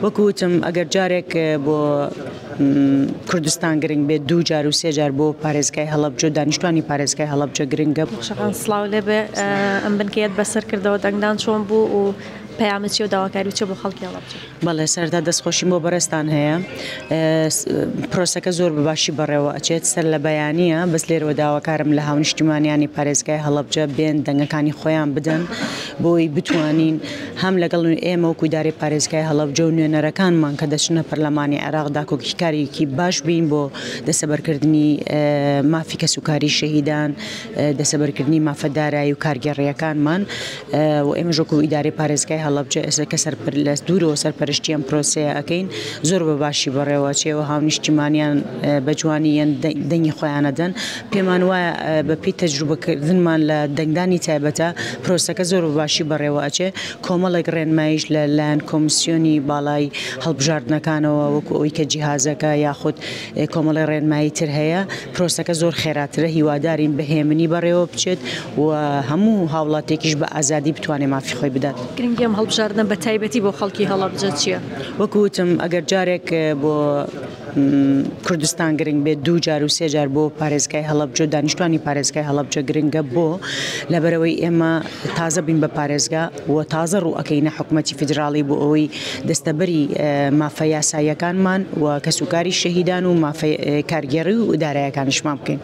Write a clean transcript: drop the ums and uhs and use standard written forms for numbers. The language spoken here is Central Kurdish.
وەکوتم ئەگەر جارێک بۆ کوردستان گرنگ بێت دوو جار و سێ جار بۆ پارێزگای هەڵەبجە دانیشتوانی پارێزگای هەڵەبجە گرنگە شەقان سڵاو لێبێ ئەم بنکەیەت بەسەر کردەوە دەنگدان چۆن بوو و پەیامەتی و داواکاری چ بۆ خەڵکی هەڵەبجە. بەڵێ سەردا دەستخۆشیم بۆ بەرزتان هەیە پرۆسەکە زۆر بەباشی بەڕێوە ئەچێت سەر لە بەیانیە بەس لێرەوە داواکارم لە هاونیشتیمانیانی پارێزگای هەڵەبجە بێن دەنگەکانی خۆیان بدەن بۆی بتوانین هەم لەگەڵ ئێمە و کویداری پارێزگای هەڵەبجە و نوێنەرەکانمان کە دەچنە پەرلەمانی عێراقدا کۆکیکارێکی باش بین بۆ دەسەبەرکردنی مافی کەسوکاری شەهیدان دەسەبەرکردنی مافەدارایی و کارگەڕیەکانمان و ئێمە ژۆکو ئیداری پارێزگای هەڵەبجە ئێستا سەر لە دوورەوە سەرپەرشتیان پرۆسەیە ئەەکەین زۆر بەباشی بەڕێوە چێوە هاونیشتیمانیان بەجوانیان دەنگی خۆیانەدەن پێمان وایە بەپی تەجروبەکردنمان لە دەنگدانی تایبەتە پرۆسەکە زۆر بەباشی بەڕێوە ئەچێ کۆمەڵێک ڕێنمایش لە لایەن کۆمیسیۆنی باڵای هەڵبژاردنەکانەوە وەکو ئەوی کە جیهازەکە یاخود کۆمەڵی ڕێنمایی تر هەیە پرۆسەکە زۆر خێراترە هیوادارین بەهێمنی بەڕێوە بچێت و هەموو هاوڵاتێکیش بە ئازادی بتوانێت مافی خۆی بدات. گرنگی ئەم هەڵبژاردنە بە تایبەتی بۆ خەڵکی هەڵەبجە چییە؟ وەکوتم ئەگەر جارێک بۆ کوردستان گرنگ بێت دوو جار و سێ جار بۆ پارێزگای هەڵەبجە دانیشتوانی پارێزگای هەڵەبجە گرنگە بۆ لەبەرەوەی ئێمە تازە بین بە پارێزگا و تازە ڕوو ئەەکەینە حکوومەتی فیدراڵی بۆ ئەوەی دەستەبەری مافە یاساییەکانمان و کەسوکاری شەهیدان و کارگێڕی و ئیدارایەکانیشمان بکەین.